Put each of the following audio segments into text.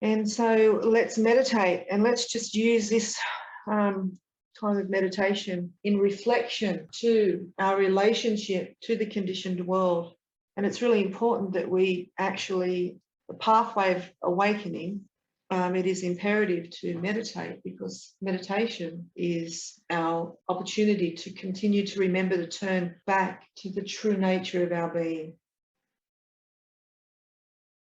And so let's meditate, and let's just use this time of meditation in reflection to our relationship to the conditioned world. And it's really important that we actually, the pathway of awakening, it is imperative to meditate, because meditation is our opportunity to continue to remember to turn back to the true nature of our being.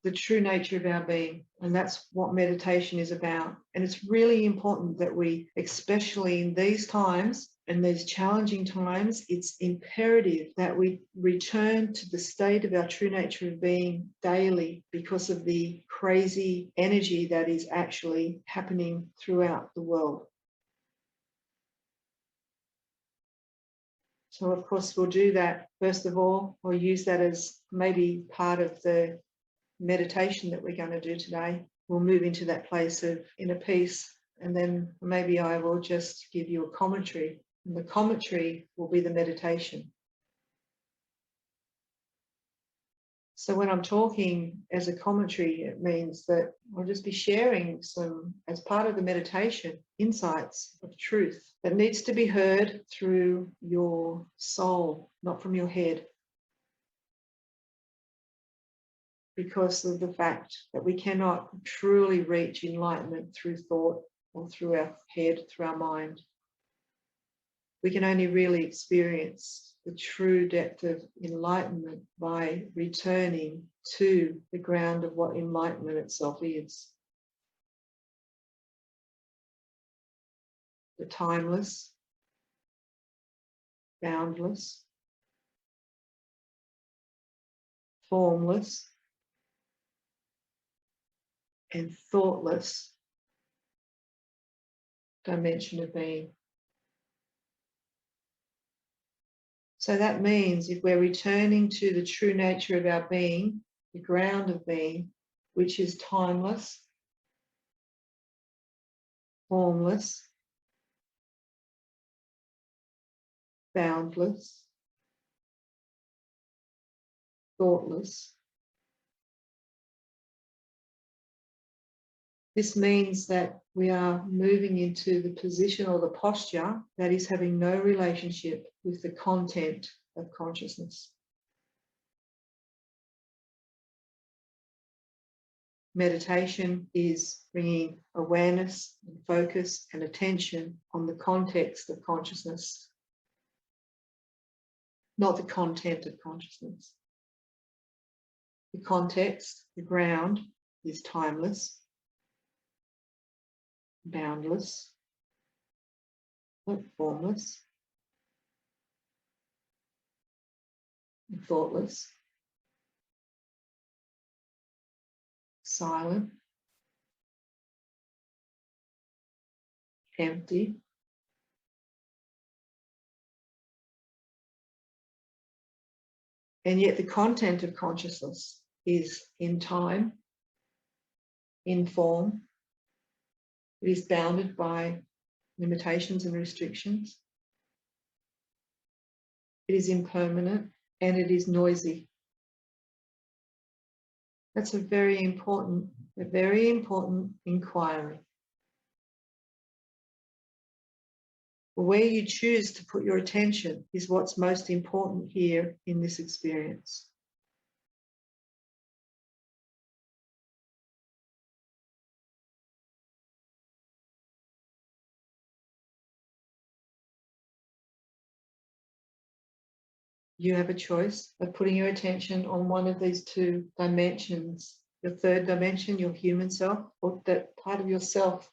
The true nature of our being. And that's what meditation is about. And it's really important that we, especially in these times, and these challenging times, it's imperative that we return to the state of our true nature of being daily, because of the crazy energy that is actually happening throughout the world. So of course we'll do that. First of all, we'll use that as maybe part of the meditation that we're going to do today. We'll move into that place of inner peace, and then maybe I will just give you a commentary, and the commentary will be the meditation. So when I'm talking as a commentary, it means that I'll just be sharing some, as part of the meditation, insights of truth that needs to be heard through your soul, not from your head. Because of the fact that we cannot truly reach enlightenment through thought or through our head, through our mind. We can only really experience the true depth of enlightenment by returning to the ground of what enlightenment itself is. The timeless, boundless, formless, and thoughtless dimension of being. So that means if we're returning to the true nature of our being, the ground of being, which is timeless, formless, boundless, thoughtless. This means that we are moving into the position or the posture that is having no relationship with the content of consciousness. Meditation is bringing awareness and focus and attention on the context of consciousness, not the content of consciousness. The context, the ground, is timeless, boundless, formless, thoughtless, silent, empty, and yet the content of consciousness is in time, in form. It is bounded by limitations and restrictions. It is impermanent, and it is noisy. That's a very important inquiry. Where you choose to put your attention is what's most important here in this experience. You have a choice of putting your attention on one of these two dimensions, your third dimension, your human self, or that part of yourself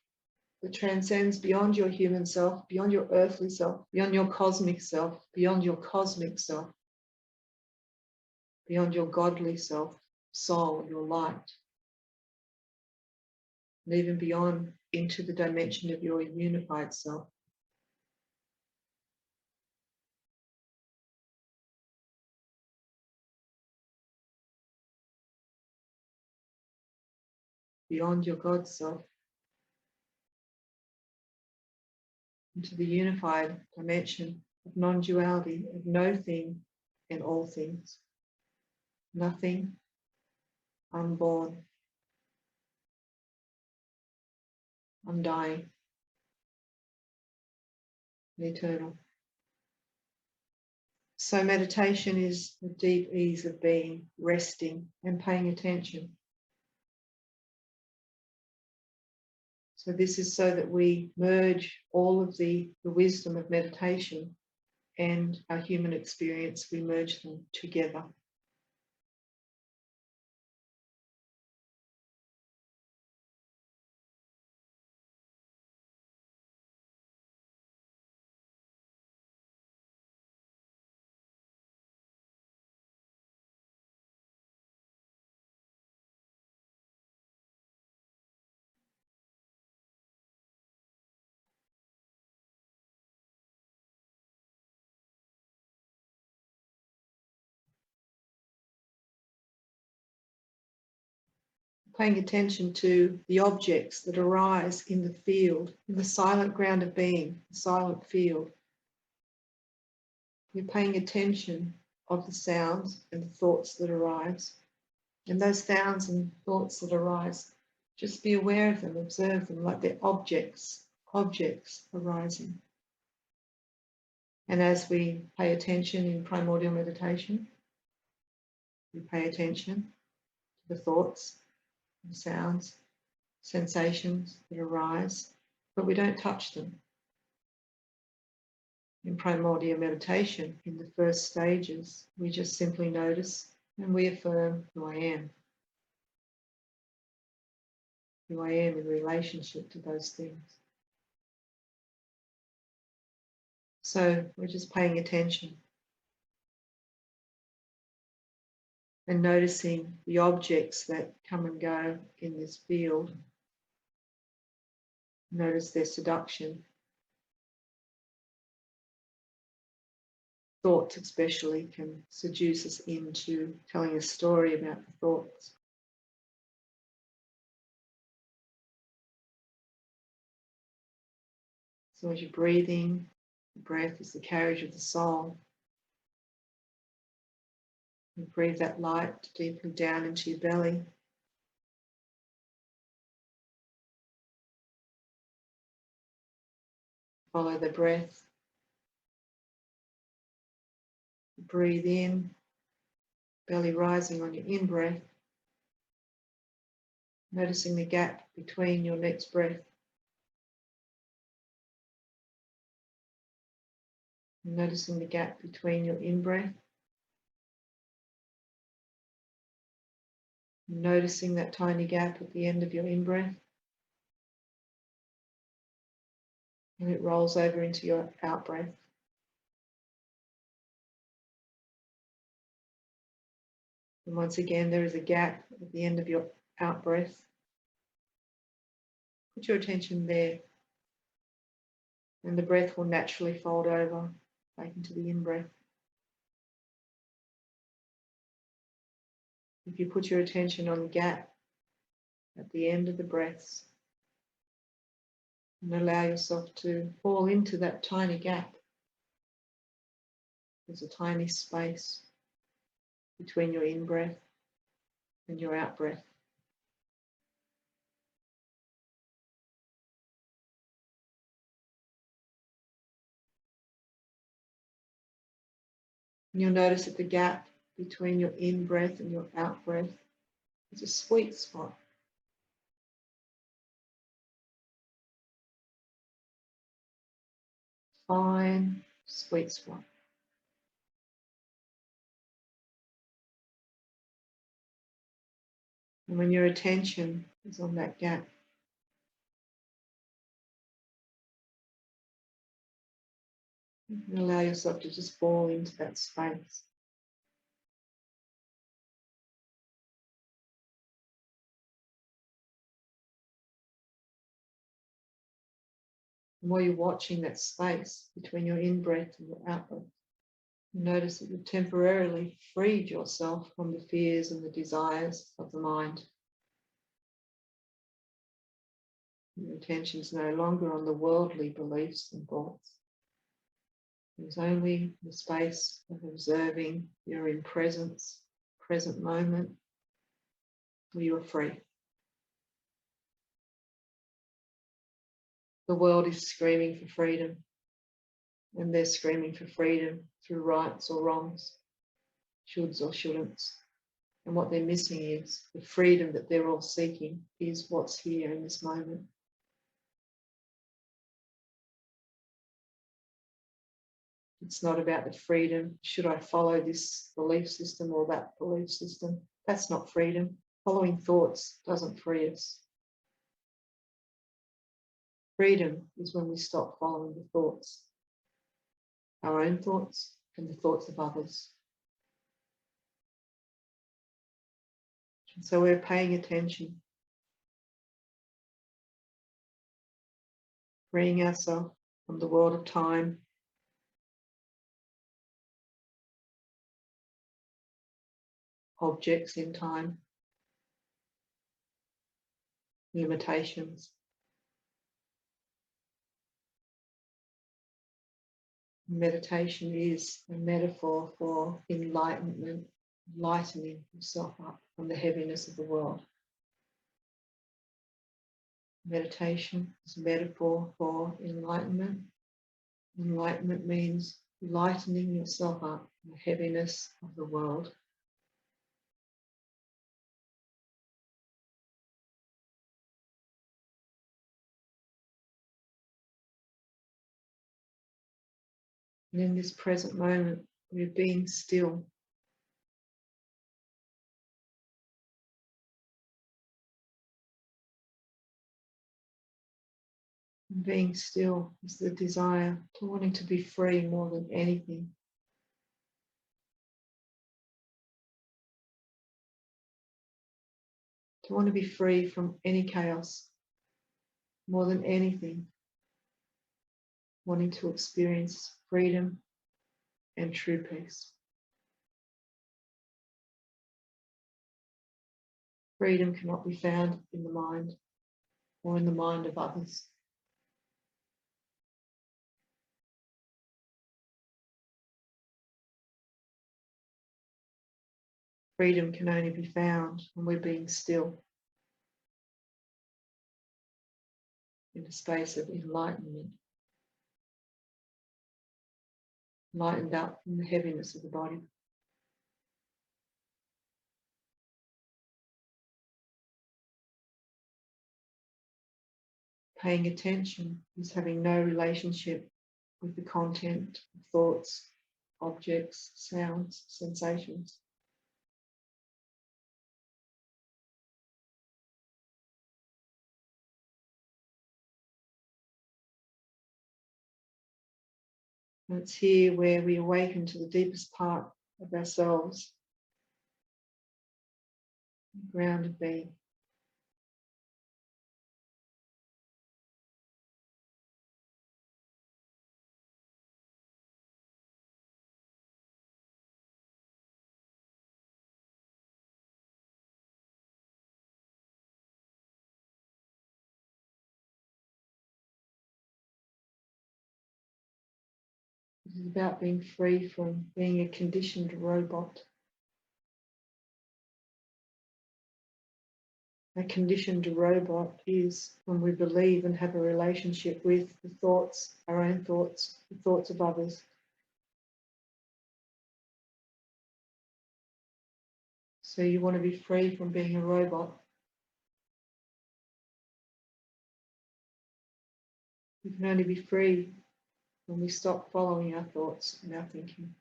that transcends beyond your human self, beyond your earthly self, beyond your cosmic self, beyond your cosmic self, beyond your godly self, soul, your light, and even beyond into the dimension of your unified self. Beyond your God self, into the unified dimension of non-duality, of no thing and all things, nothing, unborn, undying, and eternal. So meditation is the deep ease of being, resting and paying attention. So this is so that we merge all of the wisdom of meditation and our human experience, we merge them together. Paying attention to the objects that arise in the field, in the silent ground of being, the silent field. You're paying attention of the sounds and the thoughts that arise. And those sounds and thoughts that arise, just be aware of them, observe them like they're objects arising. And as we pay attention in primordial meditation, we pay attention to the thoughts, the sounds, sensations that arise, but we don't touch them. In primordial meditation, in the first stages, we just simply notice and we affirm who I am. Who I am in relationship to those things. So we're just paying attention and noticing the objects that come and go in this field. Notice their seduction. Thoughts especially can seduce us into telling a story about the thoughts. So as you're breathing, the breath is the carriage of the soul. You breathe that light deeply down into your belly. Follow the breath. Breathe in, belly rising on your in-breath. Noticing the gap between your next breath. Noticing the gap between your in-breath. Noticing that tiny gap at the end of your in-breath. And it rolls over into your out-breath. And once again, there is a gap at the end of your out-breath. Put your attention there. And the breath will naturally fold over back into the in-breath. If you put your attention on the gap at the end of the breaths and allow yourself to fall into that tiny gap, there's a tiny space between your in-breath and your out-breath. And you'll notice that the gap between your in-breath and your out-breath is a sweet spot. Fine, sweet spot. And when your attention is on that gap, you can allow yourself to just fall into that space. And while you're watching that space between your in-breath and your out-breath, you notice that you've temporarily freed yourself from the fears and the desires of the mind. Your attention is no longer on the worldly beliefs and thoughts. There's only the space of observing you're in presence, present moment, where you are free. The world is screaming for freedom, and they're screaming for freedom through rights or wrongs, shoulds or shouldn'ts. And what they're missing is the freedom that they're all seeking is what's here in this moment. It's not about the freedom. Should I follow this belief system or that belief system? That's not freedom. Following thoughts doesn't free us. Freedom is when we stop following the thoughts, our own thoughts and the thoughts of others. And so we're paying attention, freeing ourselves from the world of time, objects in time, limitations. Meditation is a metaphor for enlightenment, lightening yourself up from the heaviness of the world. Meditation is a metaphor for enlightenment. Enlightenment means lightening yourself up from the heaviness of the world. And in this present moment, we're being still. And being still is the desire to wanting to be free more than anything. To want to be free from any chaos more than anything. Wanting to experience freedom and true peace. Freedom cannot be found in the mind or in the mind of others. Freedom can only be found when we're being still in a space of enlightenment, lightened up from the heaviness of the body. Paying attention is having no relationship with the content of thoughts, objects, sounds, sensations. And it's here where we awaken to the deepest part of ourselves, the ground of being. It is about being free from being a conditioned robot. A conditioned robot is when we believe and have a relationship with the thoughts, our own thoughts, the thoughts of others. So you want to be free from being a robot. We can only be free when we stop following our thoughts and our thinking.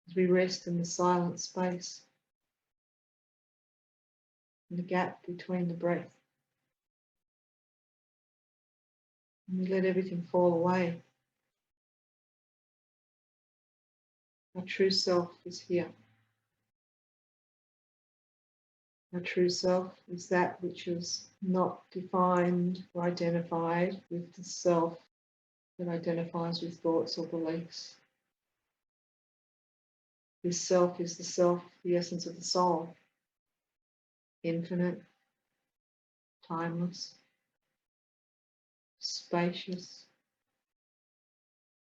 As we rest in the silent space, in the gap between the breath, and we let everything fall away. Our true self is here. Our true self is that which is not defined or identified with the self that identifies with thoughts or beliefs. This self is the self, the essence of the soul, infinite, timeless, spacious,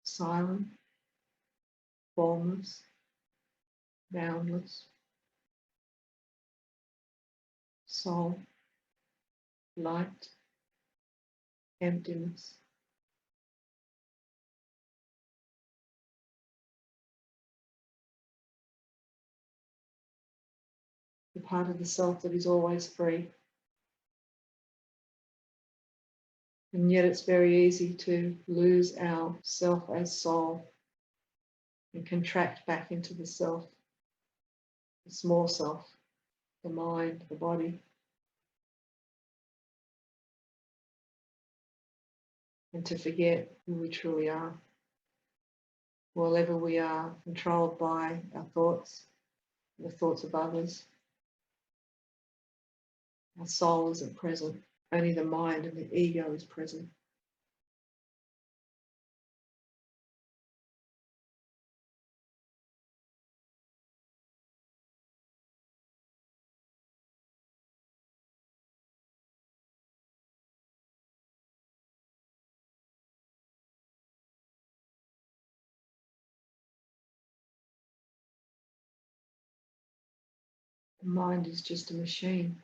silent, formless, boundless, soul, light, emptiness, the part of the self that is always free. And yet it's very easy to lose our self as soul and contract back into the self, the small self, the mind, the body, and to forget who we truly are. Wherever we are controlled by our thoughts, the thoughts of others, our soul isn't present. Only the mind and the ego is present. The mind is just a machine,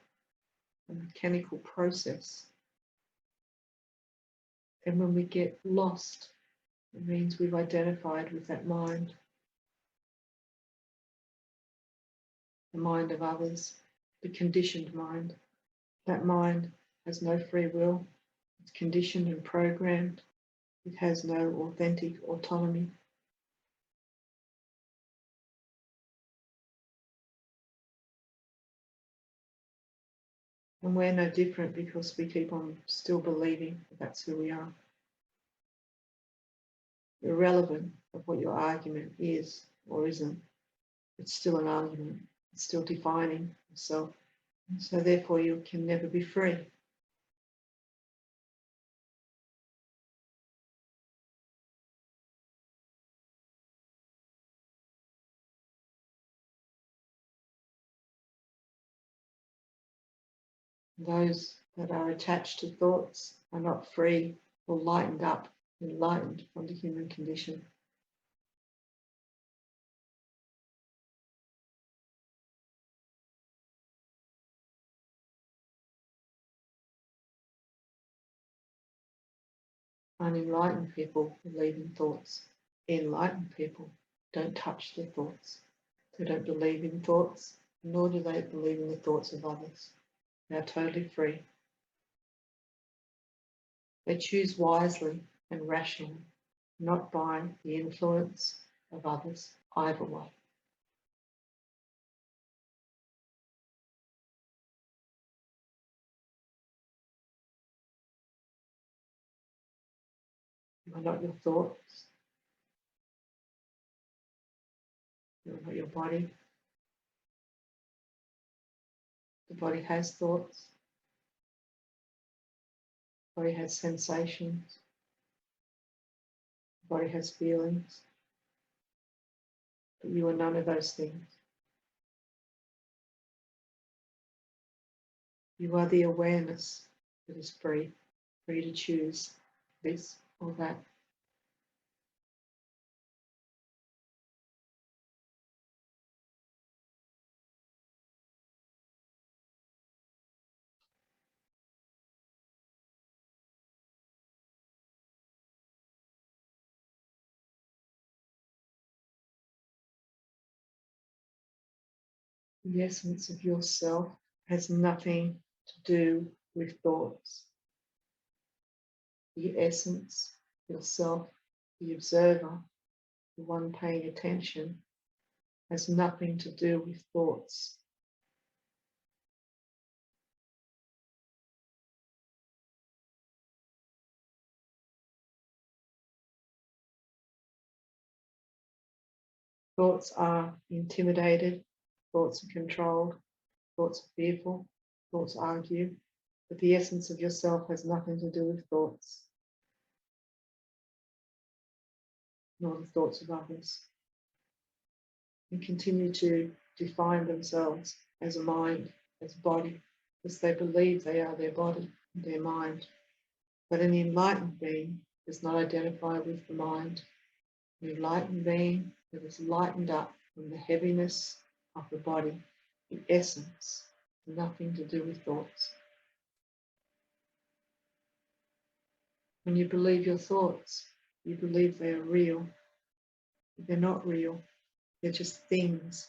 a mechanical process. And when we get lost, it means we've identified with that mind, the mind of others, the conditioned mind. That mind has no free will. It's conditioned and programmed. It has no authentic autonomy. And we're no different because we keep on still believing that that's who we are. Irrelevant of what your argument is or isn't, it's still an argument. It's still defining yourself. So therefore you can never be free. Those that are attached to thoughts are not free or lightened up, enlightened from the human condition. Unenlightened people believe in thoughts. Enlightened people don't touch their thoughts. They don't believe in thoughts, nor do they believe in the thoughts of others. They are totally free. They choose wisely and rationally, not by the influence of others either way. You are not your thoughts. You are not your body. The body has thoughts. The body has sensations. The body has feelings. But you are none of those things. You are the awareness that is free to choose this or that. The essence of yourself has nothing to do with thoughts. The essence, yourself, the observer, the one paying attention, has nothing to do with thoughts. Thoughts are intimidated, thoughts are controlled, thoughts are fearful, thoughts argue, but the essence of yourself has nothing to do with thoughts, nor the thoughts of others. And continue to define themselves as a mind, as a body, because they believe they are their body, their mind. But an enlightened being does not identify with the mind. An enlightened being that is lightened up from the heaviness of the body, the essence, nothing to do with thoughts. When you believe your thoughts, you believe they are real. They're not real. They're just things,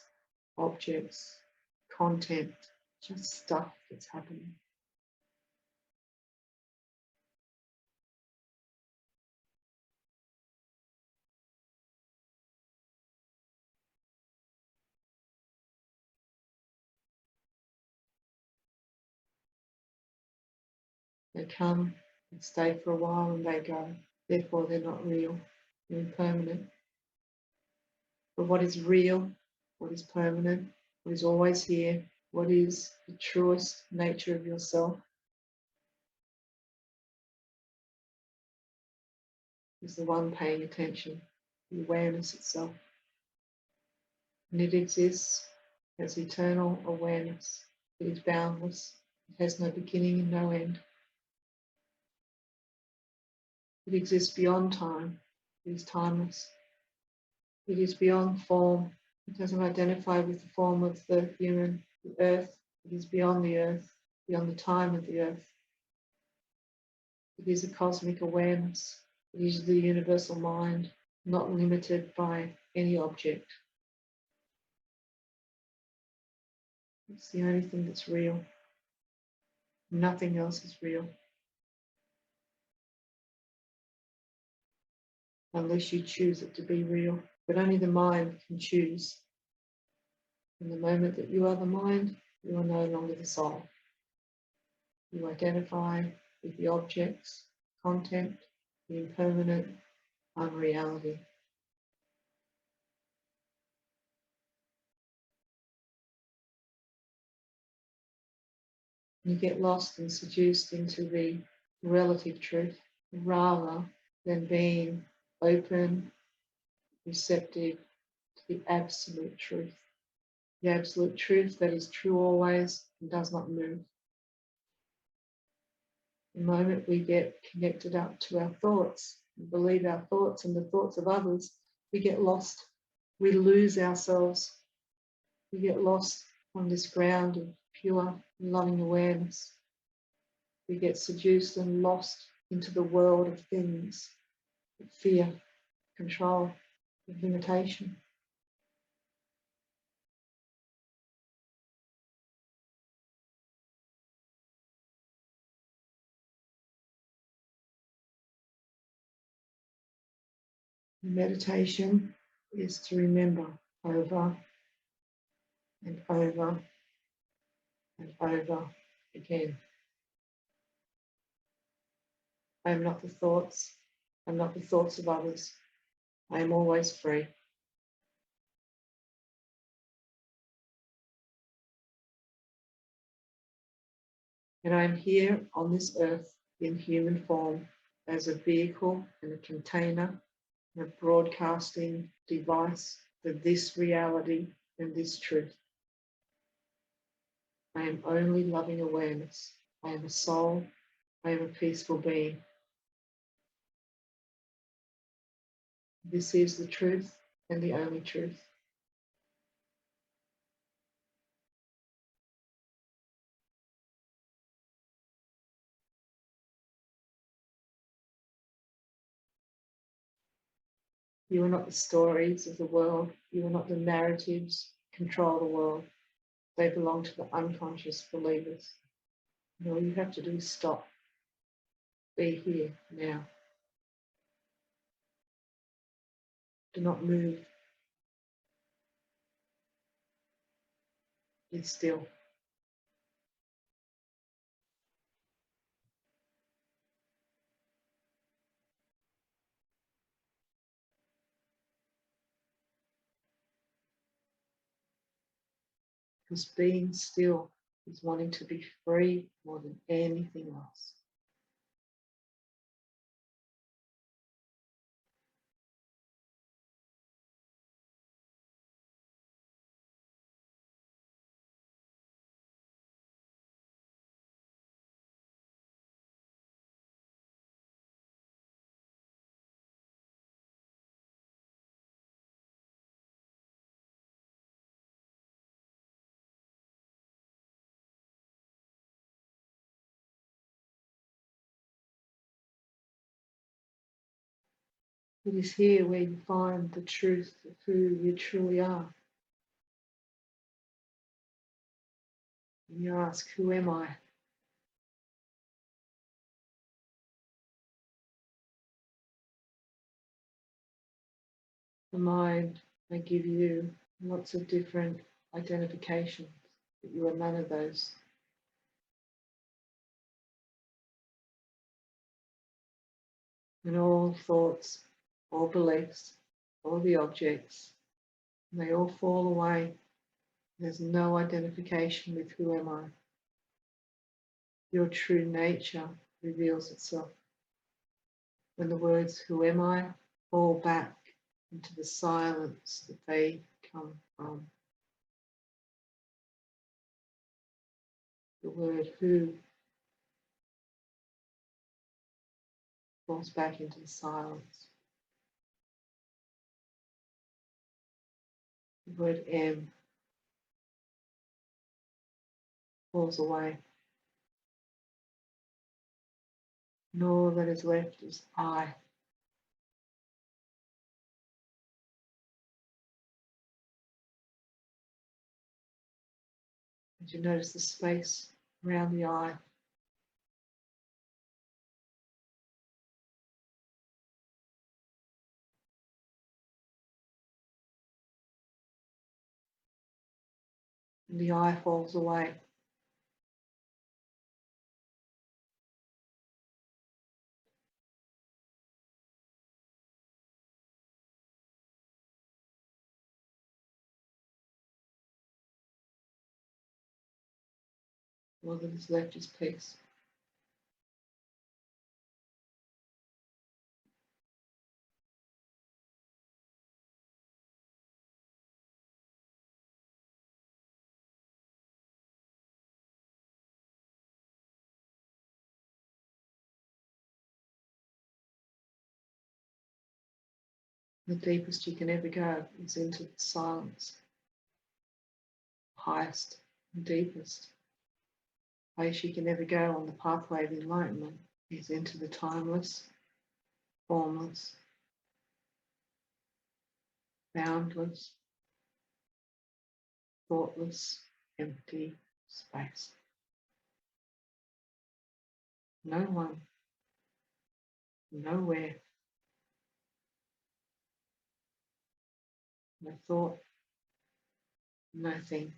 objects, content, just stuff that's happening. They come and stay for a while and they go. Therefore, they're not real. They're impermanent. But what is real, what is permanent, what is always here, what is the truest nature of yourself is the one paying attention, the awareness itself. And it exists as eternal awareness. It is boundless. It has no beginning and no end. It exists beyond time. It is timeless. It is beyond form. It doesn't identify with the form of the human, the earth. It is beyond the earth, beyond the time of the earth. It is a cosmic awareness. It is the universal mind, not limited by any object. It's the only thing that's real. Nothing else is real. Unless you choose it to be real. But only the mind can choose. In the moment that you are the mind, you are no longer the soul. You identify with the objects, content, the impermanent, unreality. You get lost and seduced into the relative truth rather than being open, receptive to the absolute truth. The absolute truth that is true always and does not move. The moment we get connected up to our thoughts and believe our thoughts and the thoughts of others, we get lost. We lose ourselves. We get lost on this ground of pure loving awareness. We get seduced and lost into the world of things, of fear, control, of limitation. Meditation is to remember over and over and over again. I am not the thoughts. I am not the thoughts of others. I am always free. And I am here on this earth in human form as a vehicle and a container and a broadcasting device for this reality and this truth. I am only loving awareness. I am a soul. I am a peaceful being. This is the truth and the only truth. You are not the stories of the world. You are not the narratives that control the world. They belong to the unconscious believers. And all you have to do is stop. Be here now. Do not move. Be still. Because being still is wanting to be free more than anything else. It is here where you find the truth of who you truly are. And you ask, who am I? The mind may give you lots of different identifications, but you are none of those. And all thoughts, all beliefs, all the objects, they all fall away. There's no identification with who am I. Your true nature reveals itself when the words who am I fall back into the silence that they come from. The word who falls back into the silence. The word am falls away. And all that is left is I. And you notice the space around the I. And the I falls away. All that is left is peace. The deepest you can ever go is into the silence. Highest and deepest place you can ever go on the pathway of enlightenment is into the timeless, formless, boundless, thoughtless, empty space. No one, nowhere, no thought, no thing.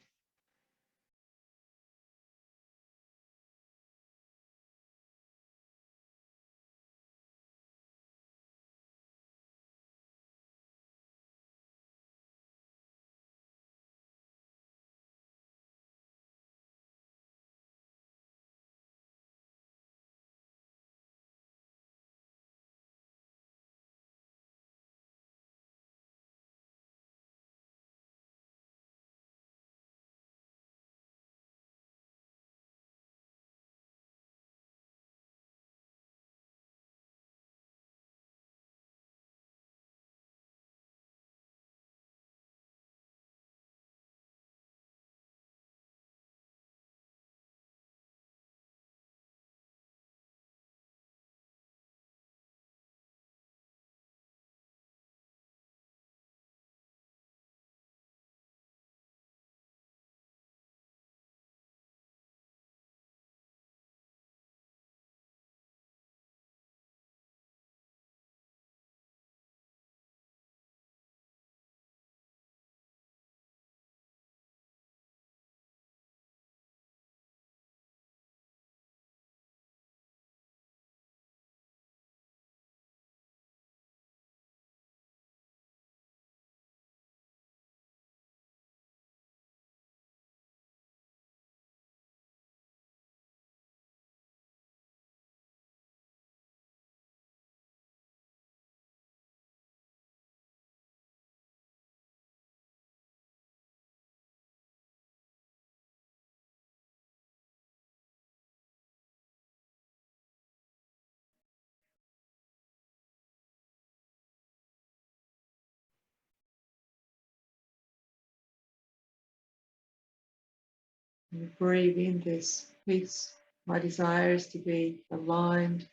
And breathe in this peace. My desire is to be aligned,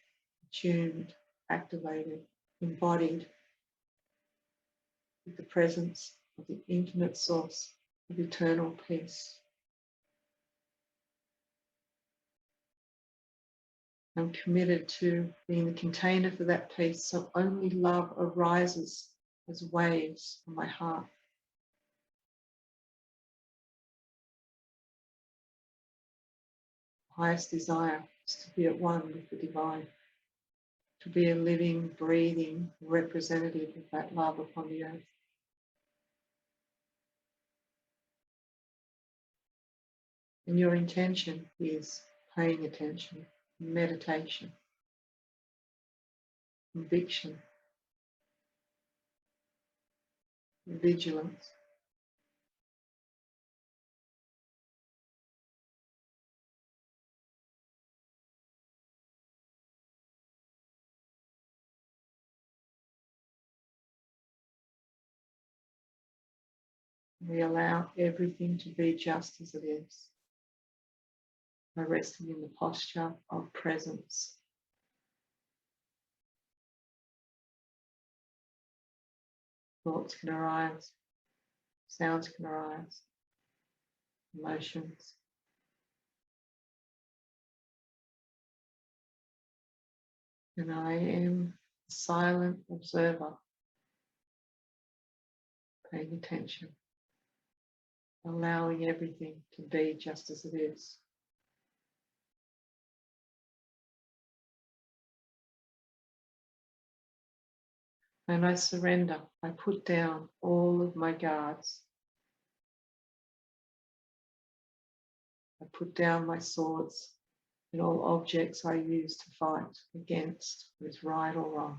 tuned, activated, embodied with the presence of the infinite source of eternal peace. I'm committed to being the container for that peace, so only love arises as waves from my heart. Highest desire is to be at one with the divine, to be a living, breathing representative of that love upon the earth. And your intention is paying attention, meditation, conviction, vigilance. We allow everything to be just as it is by resting in the posture of presence. Thoughts can arise, sounds can arise, emotions. And I am a silent observer, paying attention, allowing everything to be just as it is. And I surrender. I put down all of my guards. I put down my swords and all objects I use to fight against what is right or wrong.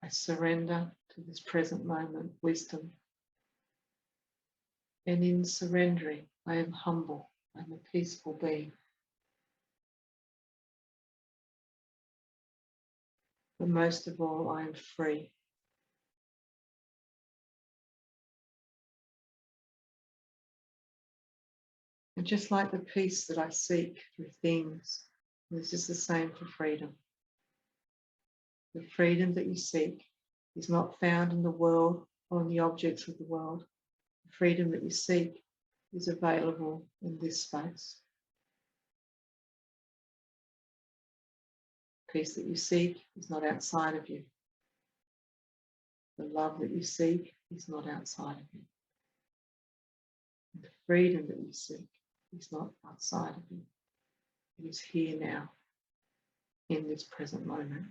I surrender to this present moment wisdom. And in surrendering, I am humble. I'm a peaceful being. But most of all, I am free. And just like the peace that I seek through things, this is the same for freedom. The freedom that you seek is not found in the world or in the objects of the world. The freedom that you seek is available in this space. Peace that you seek is not outside of you. The love that you seek is not outside of you. And the freedom that you seek is not outside of you. It is here now, in this present moment.